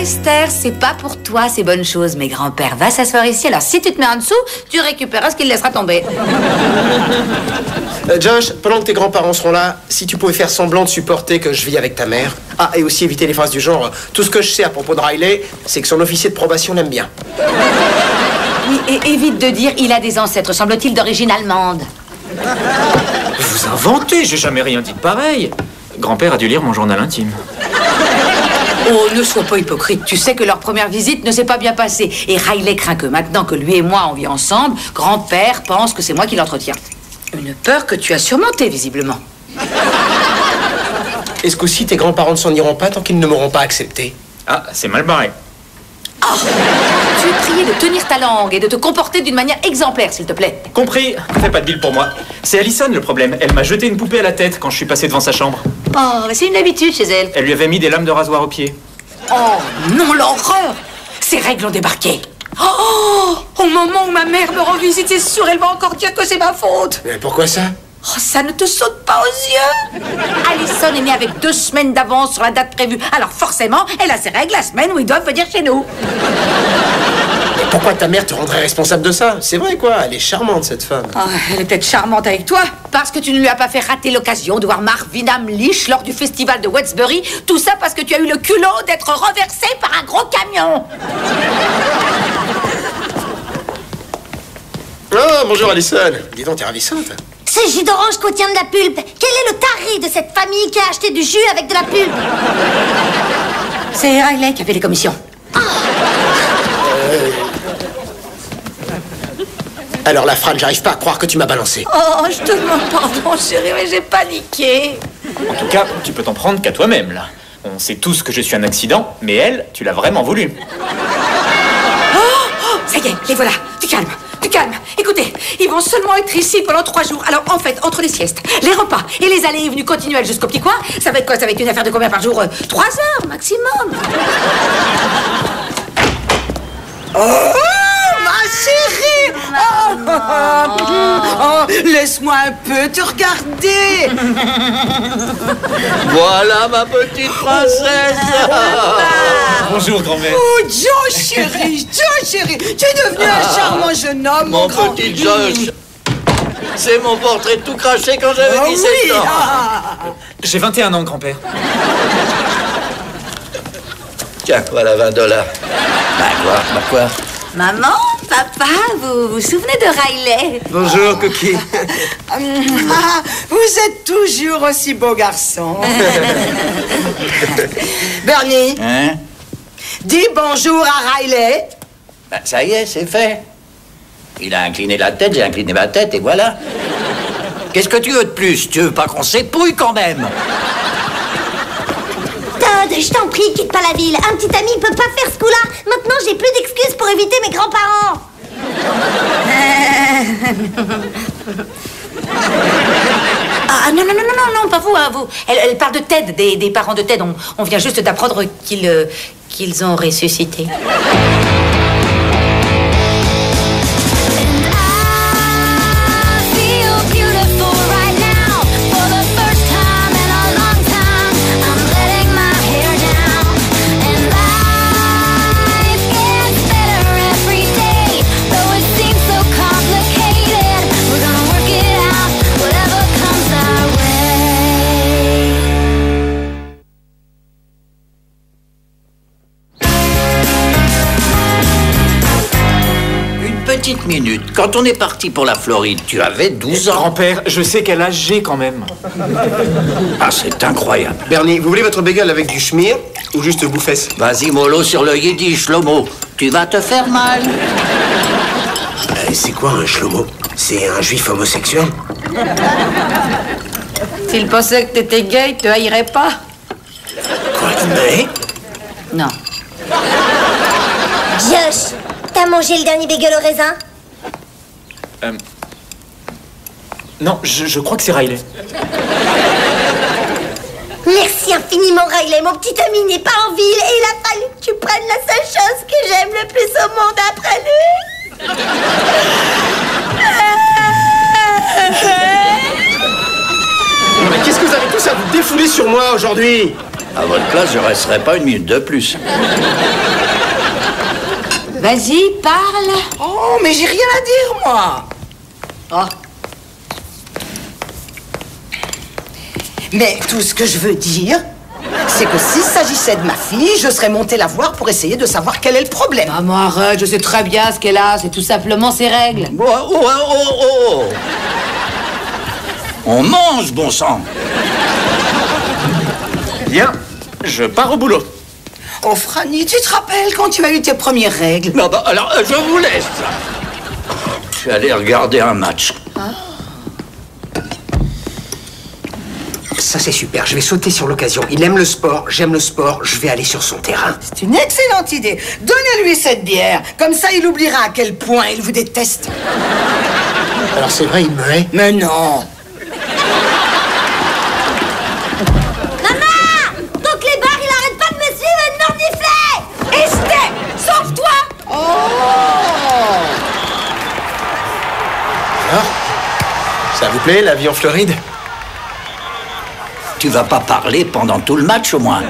Esther, c'est pas pour toi ces bonnes choses. Mais grand-père va s'asseoir ici, alors si tu te mets en dessous, tu récupéreras ce qu'il laissera tomber. Josh, pendant que tes grands-parents seront là, si tu pouvais faire semblant de supporter que je vis avec ta mère. Ah, et aussi éviter les phrases du genre « Tout ce que je sais à propos de Riley, c'est que son officier de probation l'aime bien. » Oui, et évite de dire « Il a des ancêtres, semble-t-il, d'origine allemande. » Vous inventez, j'ai jamais rien dit de pareil. Grand-père a dû lire mon journal intime. Oh, ne sois pas hypocrite. Tu sais que leur première visite ne s'est pas bien passée. Et Riley craint que maintenant que lui et moi on vit ensemble, grand-père pense que c'est moi qui l'entretiens. Une peur que tu as surmontée, visiblement. Est-ce qu'aussi tes grands-parents ne s'en iront pas tant qu'ils ne m'auront pas accepté? Ah, c'est mal barré. Oh, tu es prié de tenir ta langue et de te comporter d'une manière exemplaire, s'il te plaît. Compris, fais pas de deal pour moi. C'est Allison le problème. Elle m'a jeté une poupée à la tête quand je suis passé devant sa chambre. Oh, mais c'est une habitude chez elle. Elle lui avait mis des lames de rasoir aux pieds. Oh, non, l'horreur! Ces règles ont débarqué. Oh, au moment où ma mère me rend visite, c'est sûr, elle va encore dire que c'est ma faute. Mais pourquoi ça? Oh, ça ne te saute pas aux yeux? Allison est née avec 2 semaines d'avance sur la date prévue. Alors forcément, elle a ses règles la semaine où ils doivent venir chez nous. Mais pourquoi ta mère te rendrait responsable de ça? C'est vrai quoi, elle est charmante cette femme. Oh, elle est peut-être charmante avec toi. Parce que tu ne lui as pas fait rater l'occasion de voir Marvin Hamlisch lors du festival de Westbury. Tout ça parce que tu as eu le culot d'être renversé par un gros camion. Oh, bonjour Allison. Dis donc, t'es ravissante. Ce jus d'orange contient de la pulpe. Quel est le taré de cette famille qui a acheté du jus avec de la pulpe? C'est Riley qui a fait les commissions. Alors la Fran, j'arrive pas à croire que tu m'as balancé. Oh, je te demande pardon, chérie, mais j'ai paniqué. En tout cas, tu peux t'en prendre qu'à toi-même, là. On sait tous que je suis un accident, mais elle, tu l'as vraiment voulu. Oh, ça y est, les voilà. Du calme, du calme. Écoutez, ils vont seulement être ici pendant 3 jours. Alors, en fait, entre les siestes, les repas et les allées et venues continuelles jusqu'au petit coin, ça va être quoi? Ça va être une affaire de combien par jour? 3 heures maximum. Oh, ma chérie! Oh, laisse-moi un peu te regarder. Voilà ma petite princesse. Bonjour, grand-mère. Oh, Joe chéri, tu es devenu un charmant jeune homme, Mon grand. petit Josh. C'est mon portrait tout craché quand j'avais 17 oui. ans. J'ai 21 ans, grand-père. Tiens, voilà $20. Bah quoi? Maman, papa, vous vous souvenez de Riley? Bonjour, Coquille. Vous êtes toujours aussi beau garçon. Bernie, Hein? dis bonjour à Riley. Bah, ça y est, c'est fait. Il a incliné la tête, j'ai incliné ma tête, et voilà. Qu'est-ce que tu veux de plus? Tu veux pas qu'on s'épouille quand même? Todd, je t'en prie, quitte pas la ville. Un petit ami peut pas faire ce coup-là. Maintenant, j'ai plus d'excuses pour éviter mes grands-parents. Ah, non, pas vous, hein, vous. Elle parle de Ted, des parents de Ted. On vient juste d'apprendre qu'ils ont ressuscité. Petite minute. Quand on est parti pour la Floride, tu avais 12 ans. Grand-père, je sais quel âge j'ai quand même. Ah, c'est incroyable. Bernie, vous voulez votre bagel avec du schmear ou juste bouffesse? Vas-y, mollo sur le yiddish, Shlomo. Tu vas te faire mal. C'est quoi un shlomo? C'est un juif homosexuel? S'il pensait que t'étais gay, il te haïrait pas. Quoi, mais? Non. Josh, t'as mangé le dernier bagel au raisin? Non, je crois que c'est Riley. Merci infiniment, Riley. Mon petit ami n'est pas en ville et il a fallu que tu prennes la seule chose que j'aime le plus au monde après lui. Mais qu'est-ce que vous avez tous à vous défouler sur moi aujourd'hui? À votre place, je resterai pas une minute de plus. Vas-y, parle. Oh, mais j'ai rien à dire, moi. Oh. Mais tout ce que je veux dire, c'est que s'il s'agissait de ma fille, je serais montée la voir pour essayer de savoir quel est le problème. Maman, arrête, je sais très bien ce qu'elle a. C'est tout simplement ses règles. Oh. On mange, bon sang. Bien, je pars au boulot. Oh, Franny, tu te rappelles quand tu as eu tes premières règles? Non, bah, alors, je vous laisse. Je suis allé regarder un match. Ça, c'est super. Je vais sauter sur l'occasion. Il aime le sport, j'aime le sport. Je vais aller sur son terrain. C'est une excellente idée. Donnez-lui cette bière. Comme ça, il oubliera à quel point il vous déteste. Alors, c'est vrai, il me hait. Mais non. Donc les bars, il arrête pas de me suivre et de me renifler. Esther, sauve-toi. Alors, ça vous plaît, la vie en Floride? Tu vas pas parler pendant tout le match, au moins.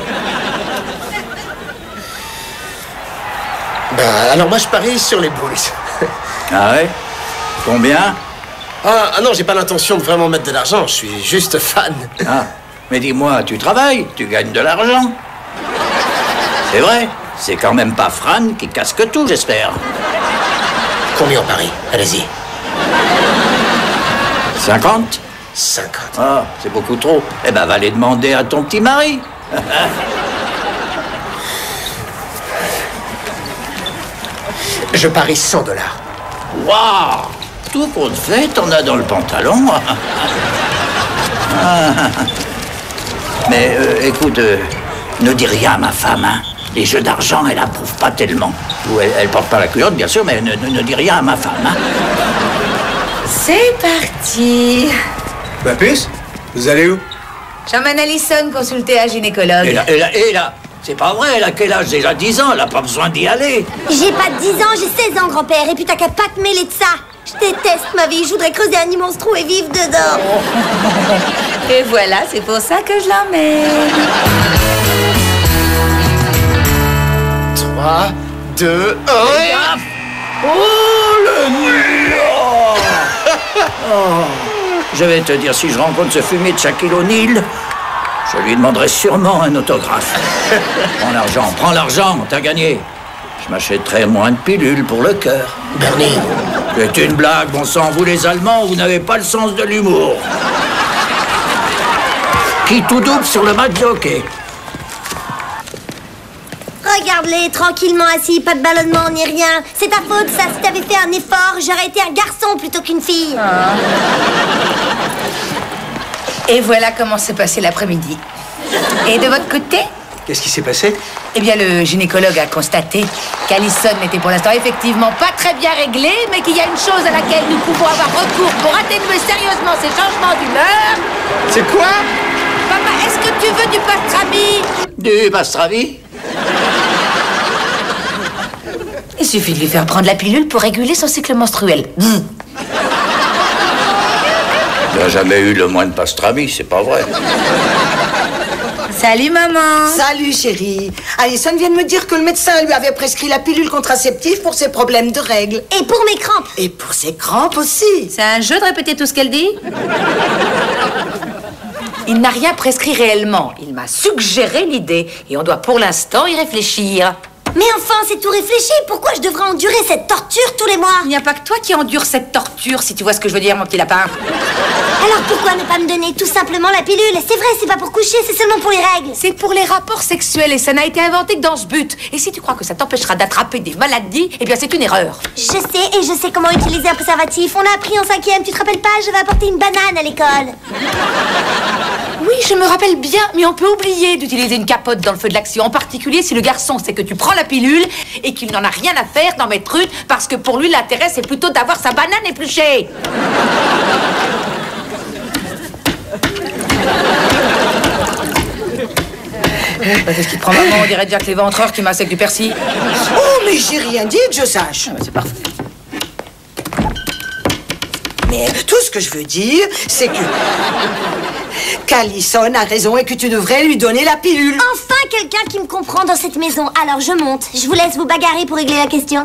Alors moi, je parie sur les Bulls. Ah ouais? Combien? Ah non, j'ai pas l'intention de vraiment mettre de l'argent. Je suis juste fan. Ah, mais dis-moi, tu travailles, tu gagnes de l'argent. C'est vrai, c'est quand même pas Fran qui casque tout, j'espère. Combien on parie? Allez-y. 50? 50. Ah, c'est beaucoup trop. Eh ben, va les demander à ton petit mari. Je parie $100. Waouh! Tout compte fait, t'en as dans le pantalon. Ah. Mais écoute, ne dis rien à ma femme, hein. Les jeux d'argent, elle approuve pas tellement. Ou elle porte pas la culotte, bien sûr, mais ne dis rien à ma femme, hein. C'est parti. Ma puce, vous allez où? J'emmène Alison consulter un gynécologue. Et là, c'est pas vrai, elle a quel âge? Déjà 10 ans, elle a pas besoin d'y aller. J'ai pas 10 ans, j'ai 16 ans, grand-père. Et puis t'as qu'à pas te mêler de ça. Je déteste ma vie, je voudrais creuser un immense trou et vivre dedans. Et voilà, c'est pour ça que je l'emmène. 3, 2, 1... Oh, le nul! Oh. Je vais te dire, si je rencontre ce fumier de Shaquille O'Neal, je lui demanderai sûrement un autographe. Prends l'argent, t'as gagné. Je m'achèterai moins de pilules pour le cœur. Bernie. C'est une blague, bon sang, vous les Allemands, vous n'avez pas le sens de l'humour. Qui tout double sur le match de hockey. Regarde-les, tranquillement assis, pas de ballonnement ni rien. C'est ta faute, ça. Si t'avais fait un effort, j'aurais été un garçon plutôt qu'une fille. Et voilà comment s'est passé l'après-midi. Et de votre côté? Qu'est-ce qui s'est passé? Eh bien, le gynécologue a constaté qu'Alison n'était pour l'instant effectivement pas très bien réglée, mais qu'il y a une chose à laquelle nous pouvons avoir recours pour atténuer sérieusement ces changements d'humeur. C'est quoi? Papa, est-ce que tu veux du pastrami? Du pastrami? Il suffit de lui faire prendre la pilule pour réguler son cycle menstruel. Il n'a jamais eu le moins de pastrami, c'est pas vrai. Salut, maman. Salut, chérie. Alison vient de me dire que le médecin lui avait prescrit la pilule contraceptive pour ses problèmes de règles. Et pour mes crampes. Et pour ses crampes aussi. C'est un jeu de répéter tout ce qu'elle dit? Il n'a rien prescrit réellement. Il m'a suggéré l'idée. Et on doit pour l'instant y réfléchir. Mais enfin, c'est tout réfléchi. Pourquoi je devrais endurer cette torture tous les mois? Il n'y a pas que toi qui endure cette torture, si tu vois ce que je veux dire, mon petit lapin. Alors pourquoi ne pas me donner tout simplement la pilule? C'est vrai, c'est pas pour coucher, c'est seulement pour les règles. C'est pour les rapports sexuels et ça n'a été inventé que dans ce but. Et si tu crois que ça t'empêchera d'attraper des maladies, eh bien c'est une erreur. Je sais, et je sais comment utiliser un préservatif. On l'a appris en 5e, tu te rappelles pas? J'avais apporté une banane à l'école. Oui, je me rappelle bien, mais on peut oublier d'utiliser une capote dans le feu de l'action. En particulier si le garçon sait que tu prends la pilule et qu'il n'en a rien à faire d'en mettre une parce que pour lui, l'intérêt, c'est plutôt d'avoir sa banane épluchée. Qu'est-ce qu'il prend, maman? On dirait Jack l'Éventreur qui massacre du persil. Oh, mais j'ai rien dit que je sache. C'est parfait. Mais tout ce que je veux dire, c'est que... qu'Alison a raison et que tu devrais lui donner la pilule. Enfin, quelqu'un qui me comprend dans cette maison. Alors, je monte. Je vous laisse vous bagarrer pour régler la question.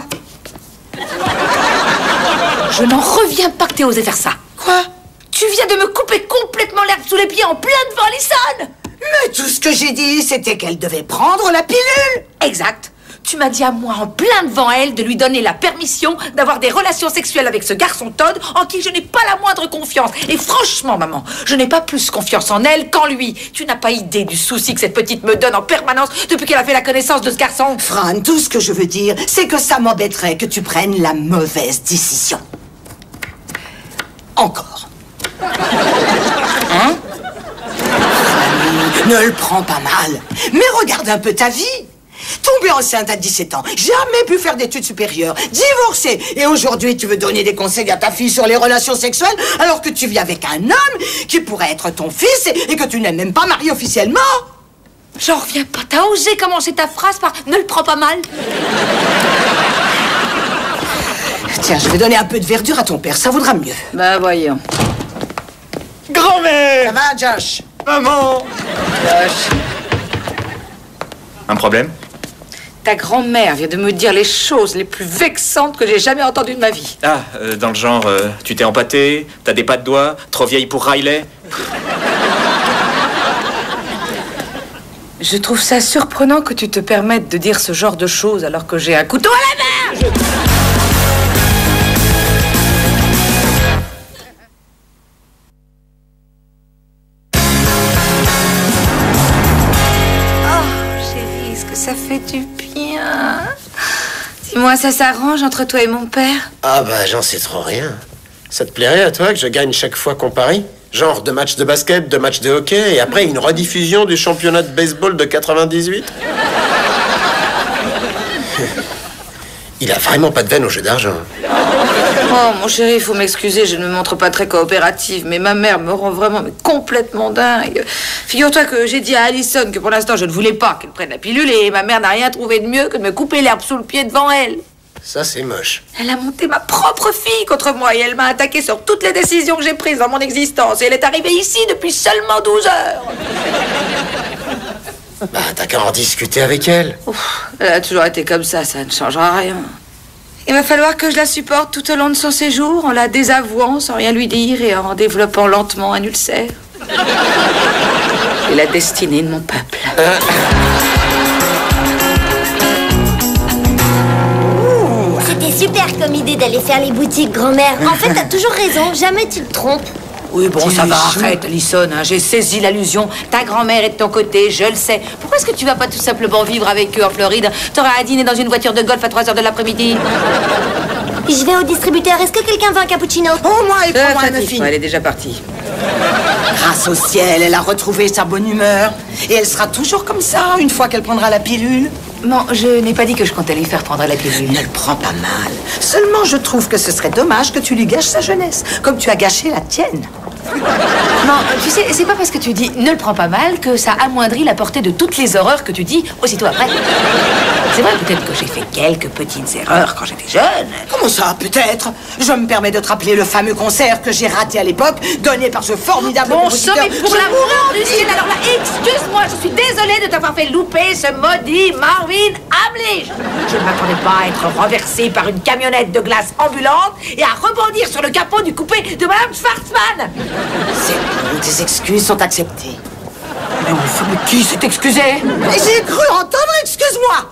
Je n'en reviens pas que t'aies osé faire ça. Quoi? Tu viens de me couper complètement l'herbe sous les pieds en plein devant Alison. Mais tout ce que j'ai dit, c'était qu'elle devait prendre la pilule. Exact. Tu m'as dit à moi en plein devant elle de lui donner la permission d'avoir des relations sexuelles avec ce garçon Todd en qui je n'ai pas la moindre confiance. Et franchement, maman, je n'ai pas plus confiance en elle qu'en lui. Tu n'as pas idée du souci que cette petite me donne en permanence depuis qu'elle a fait la connaissance de ce garçon. Fran, tout ce que je veux dire, c'est que ça m'embêterait que tu prennes la mauvaise décision. Encore. Hein? Ne le prends pas mal. Mais regarde un peu ta vie. Tombée enceinte à 17 ans, jamais pu faire d'études supérieures, divorcée, et aujourd'hui tu veux donner des conseils à ta fille sur les relations sexuelles alors que tu vis avec un homme qui pourrait être ton fils et que tu n'es même pas marié officiellement. J'en reviens pas. T'as osé commencer ta phrase par « ne le prends pas mal ». Tiens, je vais donner un peu de verdure à ton père, ça vaudra mieux. Bah voyons. Grand-mère! Ça va, Josh? Maman! Un problème? Ta grand-mère vient de me dire les choses les plus vexantes que j'ai jamais entendues de ma vie. Ah, dans le genre, tu t'es empâté, t'as des pas de doigts, trop vieille pour Riley. Je trouve ça surprenant que tu te permettes de dire ce genre de choses alors que j'ai un couteau à la main. Ça fait du bien. Dis-moi, ça s'arrange entre toi et mon père? Ah bah, j'en sais trop rien. Ça te plairait à toi que je gagne chaque fois qu'on parie? Genre 2 matchs de basket, 2 matchs de hockey, et après une rediffusion du championnat de baseball de 98? Il a vraiment pas de veine au jeu d'argent. Oh, mon chéri, il faut m'excuser, je ne me montre pas très coopérative, mais ma mère me rend vraiment complètement dingue. Figure-toi que j'ai dit à Alison que pour l'instant, je ne voulais pas qu'elle prenne la pilule et ma mère n'a rien trouvé de mieux que de me couper l'herbe sous le pied devant elle. Ça, c'est moche. Elle a monté ma propre fille contre moi et elle m'a attaqué sur toutes les décisions que j'ai prises dans mon existence. Et elle est arrivée ici depuis seulement 12 heures. Bah, t'as qu'à en discuter avec elle. Ouf, elle a toujours été comme ça ne changera rien. Il va falloir que je la supporte tout au long de son séjour, en la désavouant sans rien lui dire et en développant lentement un ulcère. C'est la destinée de mon peuple. C'était super comme idée d'aller faire les boutiques, grand-mère. En fait, t'as toujours raison, jamais tu te trompes. Oui, bon, ça va, arrête, Alison, hein, j'ai saisi l'allusion. Ta grand-mère est de ton côté, je le sais. Pourquoi est-ce que tu vas pas tout simplement vivre avec eux en Floride? T'auras à dîner dans une voiture de golf à 3 heures de l'après-midi. Je vais au distributeur. Est-ce que quelqu'un veut un cappuccino? Oh, moi, et prends-moi un muffin. Elle est déjà partie. Grâce au ciel, elle a retrouvé sa bonne humeur. Et elle sera toujours comme ça une fois qu'elle prendra la pilule. Non, je n'ai pas dit que je comptais lui faire prendre la pilule. Ne le prends pas mal. Seulement, je trouve que ce serait dommage que tu lui gâches sa jeunesse, comme tu as gâché la tienne. Non, tu sais, c'est pas parce que tu dis ne le prends pas mal que ça amoindrit la portée de toutes les horreurs que tu dis aussitôt après. C'est vrai, peut-être que j'ai fait quelques petites erreurs quand j'étais jeune. Comment ça, peut-être? Je me permets de te rappeler le fameux concert que j'ai raté à l'époque, donné par ce formidable Bon compositeur. sang, mais pour l'amour du ciel, alors là, excuse-moi, je suis désolée de t'avoir fait louper ce maudit Marvin Hamlish. Je ne m'attendais pas à être renversée par une camionnette de glace ambulante et à rebondir sur le capot du coupé de Madame Schwarzman. C'est bon, tes excuses sont acceptées. Mais enfin, mais qui s'est excusé? Mais j'ai cru entendre, excuse-moi.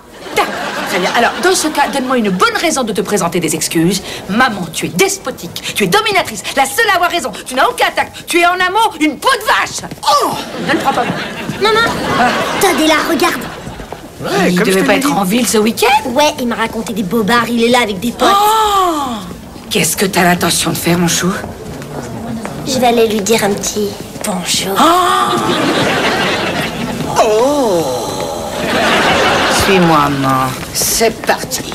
Très bien. Alors, dans ce cas, donne-moi une bonne raison de te présenter des excuses. Maman, tu es despotique, tu es dominatrice, la seule à avoir raison. Tu n'as aucun tact. Tu es en un mot une peau de vache. Oh, ne le prends pas. Maman, Todd est là, regarde. Ouais, Il comme je devait te pas l'ai être dit. en ville ce week-end? Ouais, il m'a raconté des bobards, il est là avec des potes. Oh! Qu'est-ce que t'as l'intention de faire, mon chou? Je vais aller lui dire un petit bonjour. Suis-moi, maman. C'est parti.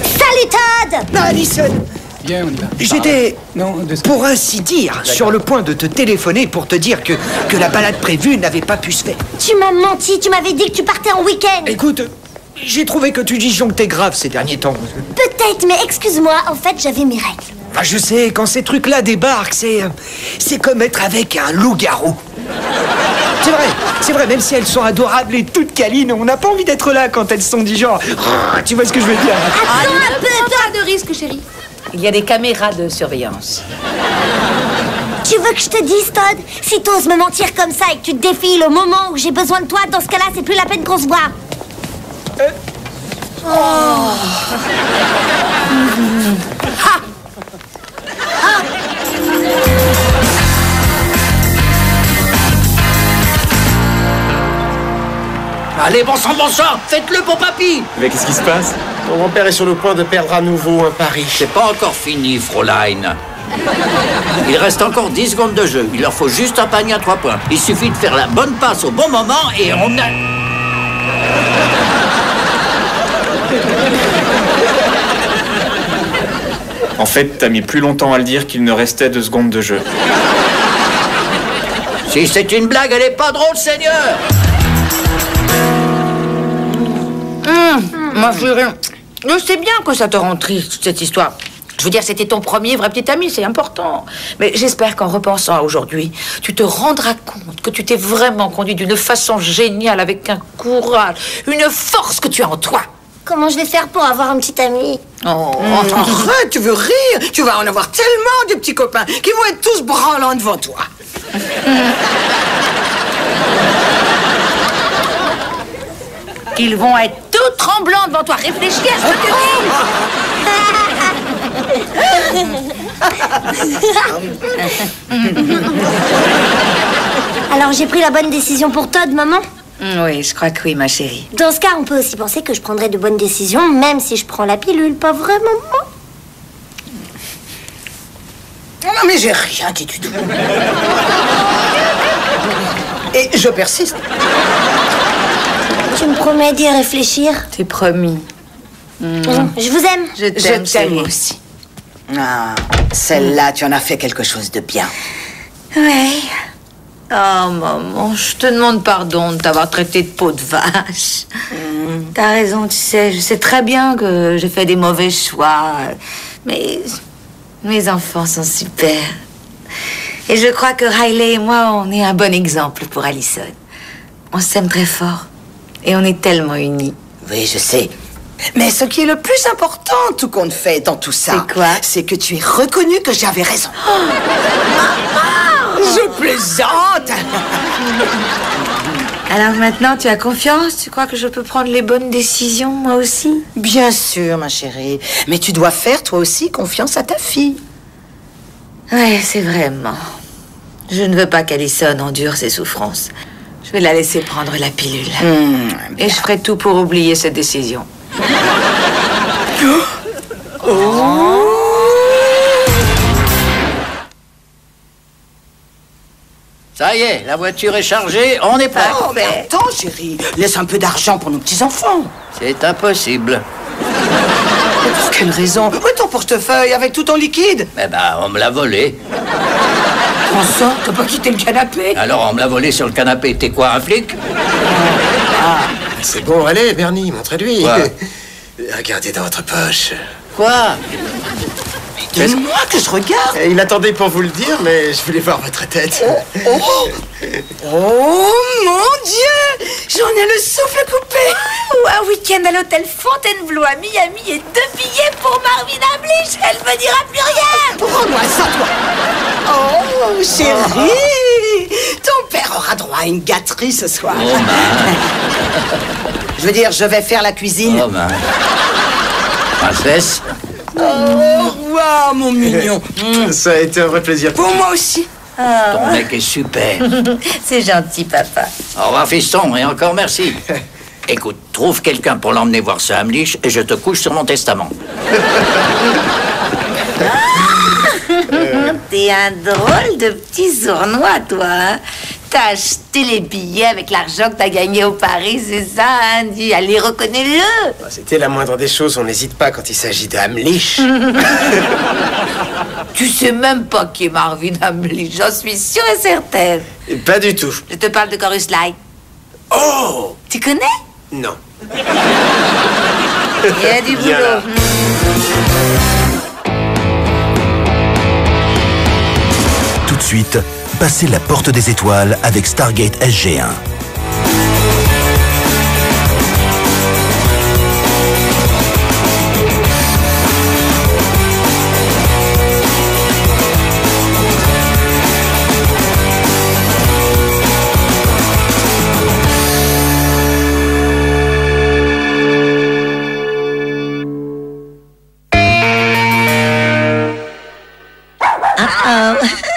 Salut Todd! Non, Alison, Bien, on y va. J'étais, Non, deux pour ainsi dire, sur le point de te téléphoner pour te dire que la balade prévue n'avait pas pu se faire. Tu m'as menti, tu m'avais dit que tu partais en week-end. Écoute, j'ai trouvé que tu disjonctais grave ces derniers temps. Peut-être, mais excuse-moi, en fait, j'avais mes règles. Bah, je sais, quand ces trucs-là débarquent, c'est comme être avec un loup-garou. C'est vrai, même si elles sont adorables et toutes câlines, on n'a pas envie d'être là quand elles sont du genre... Tu vois ce que je veux dire? Attends un peu, Pas de risque, chérie. Il y a des caméras de surveillance. Tu veux que je te dise, Todd? Si t'oses me mentir comme ça et que tu te défiles au moment où j'ai besoin de toi, dans ce cas-là, c'est plus la peine qu'on se voit. Allez, bon sang, faites-le pour papy. Mais qu'est-ce qui se passe? Ton grand-père est sur le point de perdre à nouveau un pari. C'est pas encore fini, Fräulein. Il reste encore 10 secondes de jeu. Il leur faut juste un panier à 3 points. Il suffit de faire la bonne passe au bon moment et on a... En fait, t'as mis plus longtemps à le dire qu'il ne restait 2 secondes de jeu. Si c'est une blague, elle est pas drôle, Seigneur. Ma chérie, je sais bien que ça te rend triste, cette histoire. Je veux dire, c'était ton premier vrai petit ami, c'est important. Mais j'espère qu'en repensant à aujourd'hui, tu te rendras compte que tu t'es vraiment conduit d'une façon géniale, avec un courage, une force que tu as en toi. Comment je vais faire pour avoir un petit ami? Arrête, tu veux rire? Tu vas en avoir tellement de petits copains qui vont être tous branlants devant toi. Qu'ils vont être tout tremblants devant toi. Réfléchis à ce que tu dis. Alors j'ai pris la bonne décision pour Todd, maman? Oui, je crois que oui, ma chérie. Dans ce cas, on peut aussi penser que je prendrai de bonnes décisions, même si je prends la pilule, pas vrai, maman? Non, mais j'ai rien dit du tout. Et je persiste. Tu me promets d'y réfléchir? C'est promis. Je vous aime. Je t'aime, chérie. aussi. Ah, celle-là, tu en as fait quelque chose de bien. Oui. Oh, maman, je te demande pardon de t'avoir traité de peau de vache. T'as raison, tu sais, je sais très bien que j'ai fait des mauvais choix. Mais mes enfants sont super. Et je crois que Riley et moi, on est un bon exemple pour Allison. On s'aime très fort. Et on est tellement unis. Oui, je sais. Mais ce qui est le plus important, tout compte fait, dans tout ça... C'est quoi? C'est que tu aies reconnu que j'avais raison. Je plaisante. Alors maintenant, tu as confiance? Tu crois que je peux prendre les bonnes décisions, moi aussi? Bien sûr, ma chérie. Mais tu dois faire, toi aussi, confiance à ta fille. Ouais, c'est vraiment. Je ne veux pas qu'Allison endure ses souffrances. Je vais la laisser prendre la pilule. Et je ferai tout pour oublier cette décision. Ça y est, la voiture est chargée, on est prêt. Oh, mais attends, chérie. Laisse un peu d'argent pour nos petits-enfants. C'est impossible. Mais pour quelle raison? Où est ton portefeuille avec tout ton liquide? Eh ben, on me l'a volé. François, t'as pas quitté le canapé? Alors, on me l'a volé sur le canapé. T'es quoi, un flic? C'est bon, allez, Bernie, montrez-lui. Quoi? Regardez dans votre poche. Quoi? Donne-moi que je regarde. Il attendait pour vous le dire, mais je voulais voir votre tête. Oh mon Dieu! J'en ai le souffle coupé. Ou un week-end à l'hôtel Fontainebleau à Miami et 2 billets pour Marvin Hamlisch. Elle me dira plus rien. Rends-moi ça, toi. Oh, chérie. Ton père aura droit à une gâterie ce soir. Oh, man. Je veux dire, je vais faire la cuisine. Oh, man. Princesse? Oh, wow, mon mignon. Ça a été un vrai plaisir. Pour moi aussi. Ton mec est super. C'est gentil, papa. Au revoir, fiston, et encore merci. Écoute, trouve quelqu'un pour l'emmener voir ce Hamlisch et je te couche sur mon testament. T'es un drôle de petit sournois, toi. Hein? T'as acheté les billets avec l'argent que t'as gagné au Paris, c'est ça, hein? Dis, allez, reconnais-le. C'était la moindre des choses, on n'hésite pas quand il s'agit de Hamlisch. Tu sais même pas qui est Marvin Hamlisch, j'en suis sûre et certaine. Pas du tout. Je te parle de Chorus Light. Oh! Tu connais? Non. Il y a du Viens là. boulot. suite, passez la porte des étoiles avec Stargate SG-1. Uh-oh.